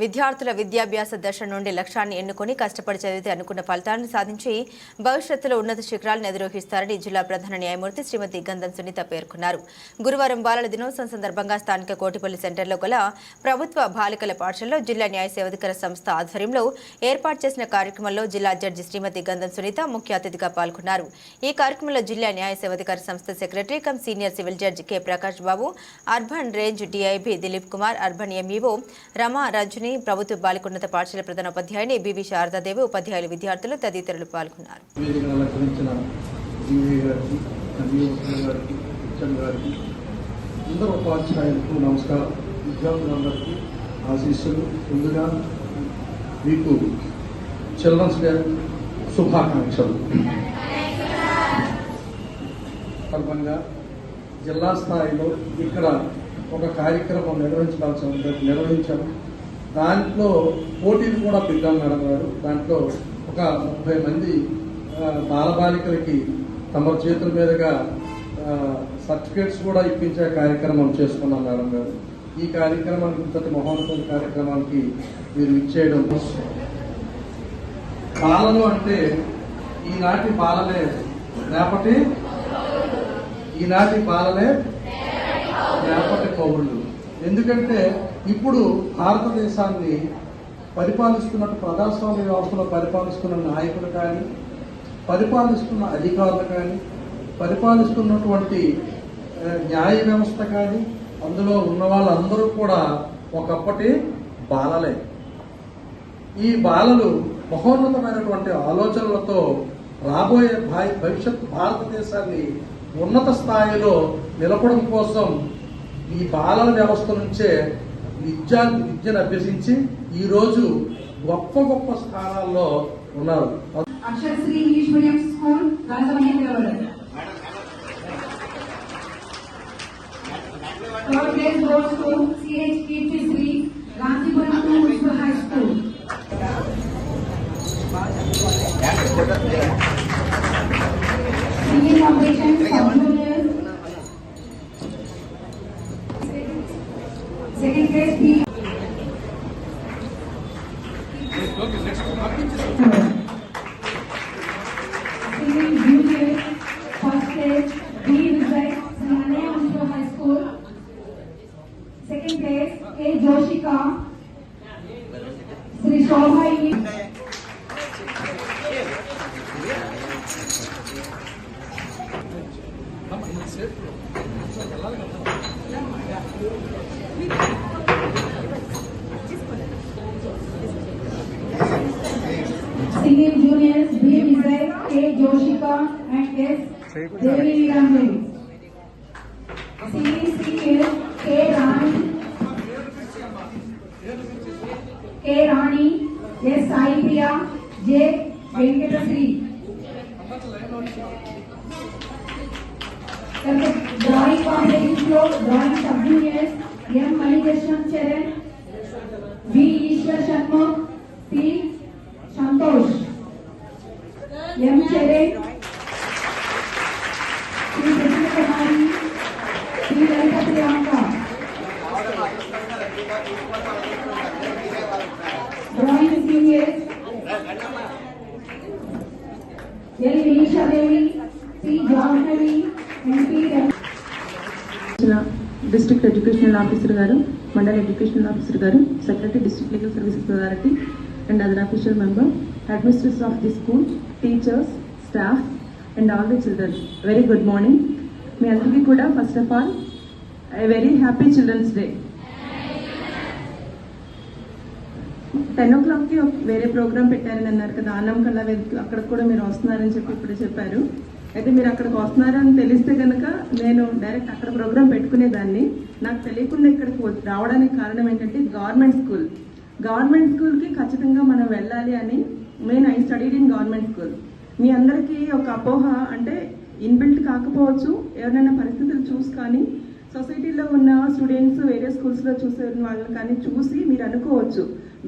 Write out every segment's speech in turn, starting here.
విద్యార్థుల విద్యాభ్యాస దశ నుండి లక్ష్యాన్ని ఎన్నుకొని కష్టపడి చదివితే అనుకున్న ఫలితాలను సాధించి భవిష్యత్తులో ఉన్నత శిఖరాలను ఎదురోహిస్తారని జిల్లా ప్రధాన న్యాయమూర్తి శ్రీమతి గంధం సునీత పేర్కొన్నారు. గురువారం బాలల దినోత్సవం సందర్భంగా స్థానిక కోటిపల్లి సెంటర్లో గల ప్రభుత్వ బాలికల పాఠశాలలో జిల్లా న్యాయ సేవాధికార సంస్థ ఆధ్వర్యంలో ఏర్పాటు చేసిన కార్యక్రమంలో జిల్లా జడ్జి శ్రీమతి గంధం సునీత ముఖ్య అతిథిగా పాల్గొన్నారు. ఈ కార్యక్రమంలో జిల్లా న్యాయ సేవాధికార సంస్థ secretary cum senior civil judge K Prakash Babu, urban range DIB Dilip Kumar, urban MEO Rama Rajani, ప్రభుత్వ బాలికోన్నత పాఠశాల ప్రధానోపాధ్యాయుని బివి శారదాదేవి, ఉపాధ్యాయులు, విద్యార్థులు తదితరులు పాల్గొన్నారు. నమస్కారం. విద్యార్థులందరికీ ఆశీస్సులు. ముందుగా మీకు చిల్డ్రన్స్ డే శుభాకాంక్షలు. సందర్భంగా జిల్లా స్థాయిలో ఇక్కడ ఒక కార్యక్రమం నిర్వహించాము. దాంట్లో పోటీలు కూడా పెట్టాం మేడం గారు. దాంట్లో ఒక 30 మంది బాలబాలికలకి తమ చేతుల మీదుగా సర్టిఫికేట్స్ కూడా ఇప్పించే కార్యక్రమం చేసుకున్నాం మేడం గారు. ఈ కార్యక్రమానికి ఇంతటి మహోన్నత కార్యక్రమానికి మీరు ఇచ్చేయడం, బాలలు అంటే ఈనాటి బాలలే రేపటి పౌరులు. ఎందుకంటే ఇప్పుడు భారతదేశాన్ని పరిపాలిస్తున్నట్టు ప్రజాస్వామ్య వ్యవస్థలో పరిపాలిస్తున్న నాయకులు కానీ, పరిపాలిస్తున్న అధికారులు కానీ, పరిపాలిస్తున్నటువంటి న్యాయ వ్యవస్థ కానీ, అందులో ఉన్న వాళ్ళందరూ కూడా ఒకప్పటి బాలలే. ఈ బాలలు మహోన్నతమైనటువంటి ఆలోచనలతో రాబోయే భవిష్యత్ భారతదేశాన్ని ఉన్నత స్థాయిలో నిలపడం కోసం ఈ బాలల వ్యవస్థ నుంచే విద్యను అభ్యసించి ఈ రోజు గొప్ప గొప్ప స్థానాల్లో ఉన్నారు. Aksharasri English medium school Rajamahendravaram. Third place goes to CH Keerthisri Gandhipuram municipal high school. Singing competition second place B. Singing junior first place B Vijay Sananya Municipal High School. Second place A Joshika Sri Shobha Singing juniors B Vijay, A Joshika and S Devi Ramdevi. Singing seniors K Rani, S Sai Priya, J Venkatasri. Drawing competition drawing sub-juniors M Manikrishnan Charan, V Ishwar Sharma, P Santosh, M Charan, P Prasna Kumari, P Lalita Priyanka. Drawing seniors L Nisha Devi, P Jahnavi and P district educational officer గారు, mandal educational officer గారు, secretary district legal services authority and other official member, administrators of the school, teachers, staff and all the children. Very good morning. మీ అందరికీ కూడా first of all a very happy children's day. 10 o'clockకి వేరే programme పెట్టారని అన్నారు కదా, అన్నం కల్లా అక్కడ కూడా మీరు వస్తున్నారని చెప్పి ఇప్పుడు చెప్పారు. అయితే మీరు అక్కడికి వస్తున్నారని తెలిస్తే కనుక నేను డైరెక్ట్ అక్కడ ప్రోగ్రామ్ పెట్టుకునేదాన్ని. నాకు తెలియకుండా ఇక్కడికి రావడానికి కారణం ఏంటంటే గవర్నమెంట్ స్కూల్కి ఖచ్చితంగా మనం వెళ్ళాలి అని. I studied in government school. మీ అందరికీ ఒక అపోహ అంటే ఇన్బిల్ట్ కాకపోవచ్చు, ఎవరైనా పరిస్థితులు చూసి కానీ సొసైటీలో ఉన్న స్టూడెంట్స్ వేరే స్కూల్స్లో చూసే వాళ్ళని కానీ చూసి మీరు అనుకోవచ్చు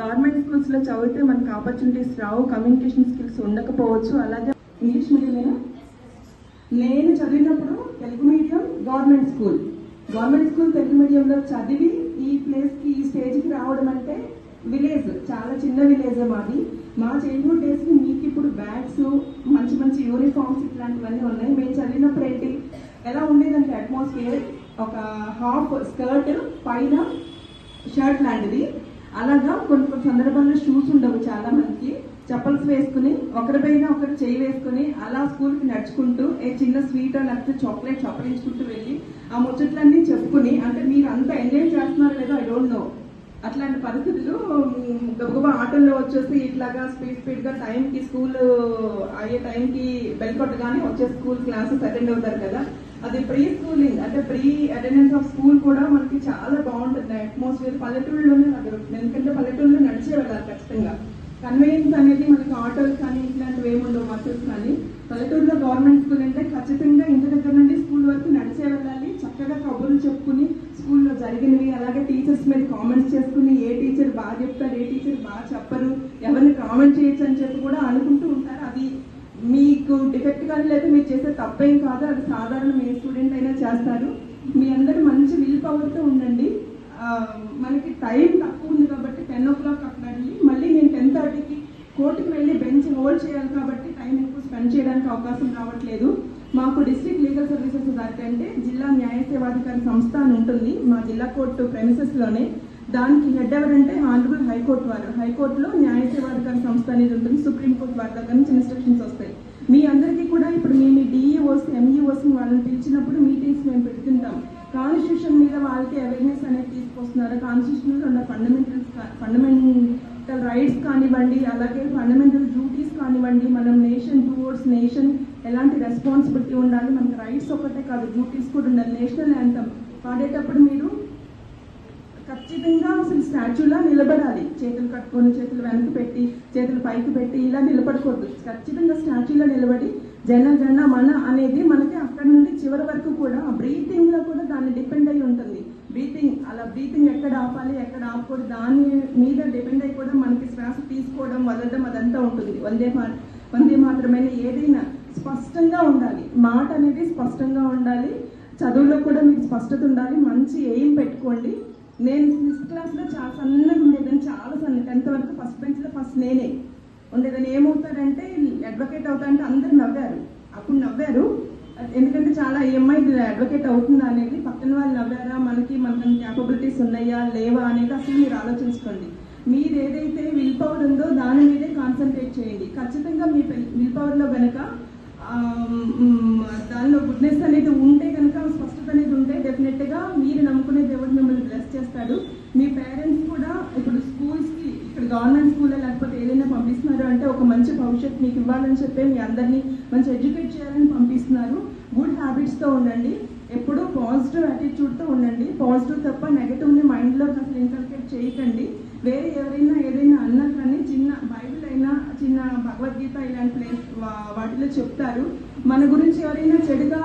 గవర్నమెంట్ స్కూల్స్లో చదివితే మనకు ఆపర్చునిటీస్ రావు, కమ్యూనికేషన్ స్కిల్స్ ఉండకపోవచ్చు. అలాగే ఇంగ్లీష్ మీడియమేనా? నేను చదివినప్పుడు Telugu medium government school Telugu మీడియంలో చదివి ఈ ప్లేస్కి ఈ స్టేజ్కి రావడం అంటే విలేజ్, చాలా చిన్న విలేజ్ మాది. మా చైల్డ్హుడ్ డేస్ మీకు ఇప్పుడు బ్యాగ్స్, మంచి మంచి యూనిఫామ్స్ ఇట్లాంటివన్నీ ఉన్నాయి. మేము చదివినప్పుడు ఏంటి ఎలా ఉండేదంటే అట్మాస్ఫియర్, ఒక హాఫ్ స్కర్ట్ పైన షర్ట్ లాంటిది. అలాగా కొన్ని సందర్భాల్లో షూస్ ఉండవు చాలా మందికి, చెప్పల్స్ వేసుకుని ఒకరి పైన ఒకరు చేయి వేసుకుని అలా స్కూల్కి నడుచుకుంటూ చిన్న స్వీట్ లేకపోతే చాక్లెట్ చప్పరించుకుంటూ వెళ్ళి ఆ ముచ్చట్లన్నీ చెప్పుకుని, అంటే మీరు అంతా ఎంజాయ్ చేస్తున్నారో లేదో ఐ డోంట్ నో, అట్లాంటి పరిస్థితులు గబగబా ఆటోల్లో వచ్చేసి ఇట్లాగా స్పీడ్గా టైంకి స్కూల్ అయ్యే టైంకి బెల్ కొట్టగానే వచ్చే స్కూల్ క్లాసెస్ అటెండ్ అవుతారు కదా. అది ప్రీ స్కూలింగ్ అంటే ప్రీ అటెండెన్స్ ఆఫ్ స్కూల్ కూడా మనకి చాలా బాగుంటుంది. అట్మాస్ఫియర్ పల్లెటూళ్ళలోనే దొరుకుతుంది, ఎందుకంటే పల్లెటూళ్ళలో నడిచే వెళ్ళాలి ఖచ్చితంగా. కన్వీనియన్స్ అనేది మనకి ఆటోలు కానీ ఇట్లాంటివి ఏముండవు, బస్సెస్ కానీ. పల్లెటూరులో గవర్నమెంట్ స్కూల్ అంటే ఖచ్చితంగా ఇంటి దగ్గర నుండి స్కూల్ వరకు నడిచే వెళ్ళాలి. చక్కగా కబుర్లు చెప్పుకుని స్కూల్లో జరిగినవి, అలాగే టీచర్స్ మీద కామెంట్స్ చేసుకుని ఏ టీచర్ బాగా చెప్తారు, ఏ టీచర్ బాగా చెప్పరు, ఎవరిని కామెంట్ చేయొచ్చు అని చెప్పి కూడా అనుకుంటూ ఉంటారు. అది మీకు డిఫెక్ట్ కానీ లేదా మీరు చేసే తప్పేం కాదు, అది సాధారణ ఏ స్టూడెంట్ అయినా చేస్తారు. మీ అందరూ మంచి విల్ పవర్తో ఉండండి. మనకి టైం తక్కువ ఉంది కాబట్టి 10 o'clock అక్కడ వెళ్ళి మళ్ళీ నేను 10:30కి కోర్టుకు వెళ్ళి బెంచ్ హోల్డ్ చేయాలి కాబట్టి టైం ఎక్కువ స్పెండ్ చేయడానికి అవకాశం రావట్లేదు. మాకు డిస్ట్రిక్ట్ లీగల్ సర్వీసెస్ అథారిటీ అంటే జిల్లా న్యాయ సేవాధికారి సంస్థ అని ఉంటుంది మా జిల్లా కోర్టు ప్రెమిసెస్లోనే. దానికి హెడ్ ఎవరంటే ఆనరబుల్ హైకోర్టు వారు. హైకోర్టులో న్యాయ సేవాధికారి సంస్థ అనేది ఉంటుంది. సుప్రీంకోర్టు వారి దగ్గర నుంచి ఇన్స్ట్రక్షన్స్ వస్తాయి. మీ అందరికీ కూడా ఇప్పుడు మేము డిఈఓస్ ఎంఈఓస్ వాళ్ళని పిలిచినప్పుడు మీటింగ్స్ మేము పెడుతుంటాం. కాన్స్టిట్యూషన్ మీద వాళ్ళకి అవేర్నెస్ అనేది తీసుకొస్తున్నారు. కాన్స్టిట్యూషన్లో ఉన్న ఫండమెంటల్ రైట్స్ కానివ్వండి, అలాగే ఫండమెంటల్ డ్యూటీస్ కానివ్వండి, మనం నేషన్ టువర్డ్స్ నేషన్ ఎలాంటి రెస్పాన్సిబిలిటీ ఉండాలి, మనకి రైట్స్ ఒకటే కాదు డ్యూటీస్ కూడా ఉండాలి. నేషనల్ యాంథమ్ పాడేటప్పుడు మీరు ఖచ్చితంగా అసలు స్టాచ్యూలా నిలబడాలి. చేతులు కట్టుకొని చేతులు వెనక్కి పెట్టి చేతులు పైకి పెట్టి ఇలా నిలబడకూడదు. ఖచ్చితంగా స్టాచ్యూలో నిలబడి జన జన మన అనేది మనకి అక్కడి నుండి చివరి వరకు కూడా బ్రీతింగ్లో కూడా దాన్ని డిపెండ్ అయి ఉంటుంది. బ్రీతింగ్ ఎక్కడ ఆపాలి ఎక్కడ ఆపకూడదు దాని మీద డిపెండ్ అయి కూడా మనకి శ్వాస తీసుకోవడం వదలడం అదంతా ఉంటుంది. వందే మాత్రమే ఏదైనా స్పష్టంగా ఉండాలి, మాట అనేది స్పష్టంగా ఉండాలి. చదువులో కూడా మీకు స్పష్టత ఉండాలి. మంచి ఎయిమ్ పెట్టుకోండి. నేను 6th క్లాస్లో చాలా సన్నగా ఉండేదాన్ని, చాలా సన్న. 10th వరకు ఫస్ట్ బెంచ్లో ఫస్ట్ నేనే ఉండేదాన్ని. ఏమవుతారంటే అడ్వకేట్ అవుతారంటే అందరు నవ్వారు, అప్పుడు నవ్వారు. ఎందుకంటే చాలా ఈఎంఐ అడ్వకేట్ అవుతుందా అనేది, పక్కన వాళ్ళు నవ్వారా, మనకి క్యాపబిలిటీస్ ఉన్నాయా లేవా అనేది అసలు మీరు ఆలోచించుకోండి. మీరు ఏదైతే విల్ పవర్ ఉందో దాని మీదే కాన్సన్ట్రేట్ చేయండి. ఖచ్చితంగా మీ విల్ పవర్లో కనుక దానిలో గుడ్నెస్ అనేది ఉంటే కనుక, స్పష్టత అనేది ఉంటే డెఫినెట్గా మీరు నమ్ముకునే దేవుడు మిమ్మల్ని బ్లెస్ చేస్తాడు. మీ పేరెంట్స్ కూడా ఇప్పుడు స్కూల్స్కి ఇక్కడ గవర్నమెంట్ స్కూల్లో లేకపోతే ఏదైనా పంపిస్తున్నారు అంటే ఒక మంచి భవిష్యత్తు మీకు ఇవ్వాలని చెప్పి మీ అందరినీ మంచి ఎడ్యుకేట్ చేయాలని పంపిస్తున్నారు. గుడ్ హ్యాబిట్స్తో ఉండండి, ఎప్పుడూ పాజిటివ్ యాటిట్యూడ్తో ఉండండి. పాజిటివ్ తప్ప నెగటివ్ని మైండ్లో అసలు ఇన్కల్కేట్ చేయకండి. వేరే ఎవరైనా ఏదైనా అన్నా కానీ చిన్న బైబిల్ అయినా చిన్న భగవద్గీత ఇలాంటి వాటిలో చెప్తారు. మన గురించి ఎవరైనా చెడుగా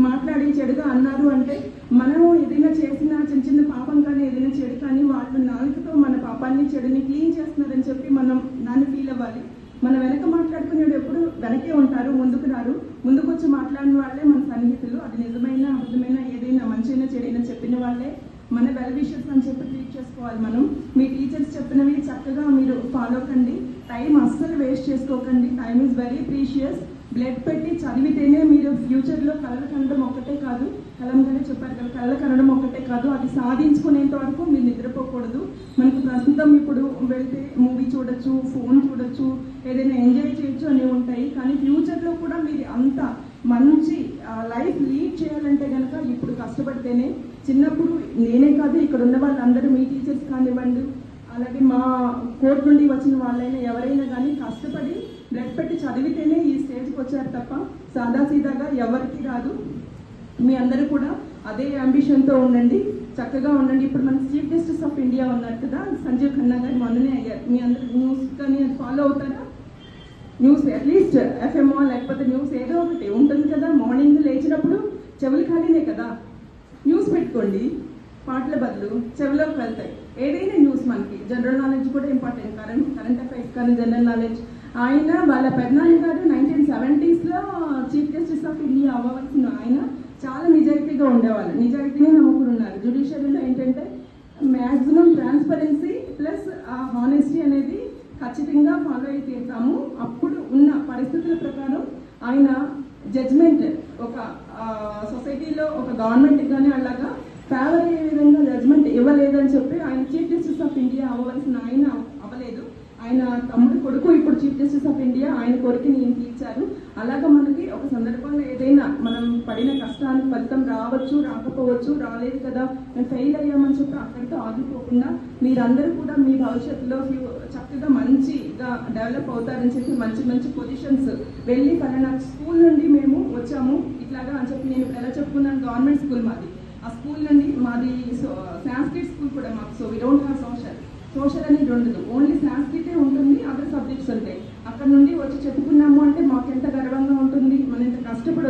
మాట్లాడి చెడుగా అన్నారు అంటే మనము ఏదైనా చేసిన చిన్న చిన్న పాపం కానీ ఏదైనా చెడు కానీ వాళ్ళు నాలుగుతో మన పాపాన్ని చెడుని క్లీన్ చేస్తున్నారని చెప్పి మనం దాన్ని ఫీల్ అవ్వాలి. మన వెనక మాట్లాడుకునేది ఎప్పుడు వెనకే ఉంటారు, ముందుకు రారు. ముందుకు వచ్చి మాట్లాడిన వాళ్ళే మన సన్నిహితులు. అది నిజమైన అబద్ధమైన ఏదైనా మంచైనా చెడైనా చెప్పిన వాళ్ళే మన వెల్ విషెస్ అని చెప్పి ట్రీట్ చేసుకోవాలి. మనం మీ టీచర్స్ చెప్పినవి చక్కగా మీరు ఫాలో కండి. టైం అస్సలు వేస్ట్ చేసుకోకండి. Time is very precious. Blood పెట్టి చదివితేనే మీరు ఫ్యూచర్లో కళలు కనడం ఒక్కటే కాదు, కలంగానే చెప్పారు కదా, కళలు కనడం ఒక్కటే కాదు, అది సాధించుకునేంత వరకు మీరు నిద్రపోకూడదు. మనకు ప్రస్తుతం ఇప్పుడు వెళ్తే మూవీ చూడొచ్చు, ఫోన్ చూడొచ్చు, ఏదైనా ఎంజాయ్ చేయొచ్చు అనేవి ఉంటాయి. కానీ ఫ్యూచర్లో కూడా మీరు అంత మంచి లైఫ్ లీడ్ చేయాలంటే కనుక ఇప్పుడు కష్టపడితేనే. చిన్నప్పుడు నేనే కాదు ఇక్కడ ఉన్న వాళ్ళందరూ మీ టీచర్స్ కానివ్వండి, అలాగే మా కోర్టు నుండి వచ్చిన వాళ్ళైనా ఎవరైనా కానీ కష్టపడి బ్లడ్ పెట్టి చదివితేనే ఈ స్టేజ్కి వచ్చారు తప్ప సాదాసీదాగా ఎవరికి రాదు. మీ అందరూ కూడా అదే అంబిషన్తో ఉండండి, చక్కగా ఉండండి. ఇప్పుడు మన చీఫ్ జస్టిస్ ఆఫ్ ఇండియా ఉన్నారు కదా, సంజీవ్ ఖన్నా గారు మొన్ననే అయ్యారు. మీ అందరూ న్యూస్ కానీ ఫాలో అవుతారా? న్యూస్ అట్లీస్ట్ ఎఫ్ఎంఓ లేకపోతే న్యూస్ ఏదో ఒకటి ఉంటుంది కదా. మార్నింగ్ లేచినప్పుడు చెవులు ఖాళీనే కదా, న్యూస్ పెట్టుకోండి. పాటల బదులు చెవిలోకి వెళ్తాయి. ఏదైనా న్యూస్ మనకి జనరల్ నాలెడ్జ్ కూడా ఇంపార్టెంట్. కరెంట్ అఫైర్స్ కానీ జనరల్ నాలెడ్జ్. ఆయన వాళ్ళ పెద్దనాన్న గారు 1970sలో చీఫ్ జస్టిస్ ఆఫ్ ఇండియా అవ్వవలసిన ఆయన చాలా నిజాయితీగా ఉండేవాళ్ళు, నిజాయితీగా నమ్ముకుని ఉన్నారు. జ్యుడిషియరీలో ఏంటంటే మ్యాక్సిమం ట్రాన్స్పరెన్సీ ప్లస్ ఖచ్చితంగా ఫాలో అయి తీరుతాము. అప్పుడు ఉన్న పరిస్థితుల ప్రకారం ఆయన జడ్జ్మెంట్ ఒక సొసైటీలో ఒక గవర్నమెంట్ కానీ అలాగా ఫేవర్ అయ్యే విధంగా జడ్జ్మెంట్ ఇవ్వలేదని చెప్పి ఆయన చీఫ్ జస్టిస్ ఆఫ్ ఇండియా అవ్వవలసిన ఆయన అవ్వలేదు. ఆయన తమ్ముడు కొడుకు ఇప్పుడు చీఫ్ జస్టిస్ ఆఫ్ ఇండియా, ఆయన కోరికని ఈయన తీర్చారు. అలాగా మనకి ఒక సందర్భంలో ఏదైనా మనం పడిన కష్టానికి ఫలితం రావచ్చు, రాకపోవచ్చు, రాలేదు కదా మేము ఫెయిల్ అయ్యామని చెప్పి అక్కడితో ఆగిపోకుండా మీరందరూ కూడా మీ భవిష్యత్తులో చక్కగా మంచిగా డెవలప్ అవుతారని చెప్పి మంచి మంచి పొజిషన్స్ వెళ్ళి ఫలానా స్కూల్ నుండి మేము వచ్చాము ఇట్లాగా అని చెప్పి నేను ఎలా చెప్పుకున్నాను, గవర్నమెంట్ స్కూల్ మాది. ఆ స్కూల్ నుండి మాది సాంస్క్రిట్ స్కూల్ కూడా మాకు. So we don't have social అనేది ఉండదు, ఓన్లీ సాంస్క్రిటే ఉంటుంది, అదర్ సబ్జెక్ట్స్ ఉంటాయి. అక్కడ నుండి వచ్చి చెప్పుకున్నాము అంటే మాకు ఎంత గర్వంగా ఉంటుంది. మనం ఎంత కష్టపడి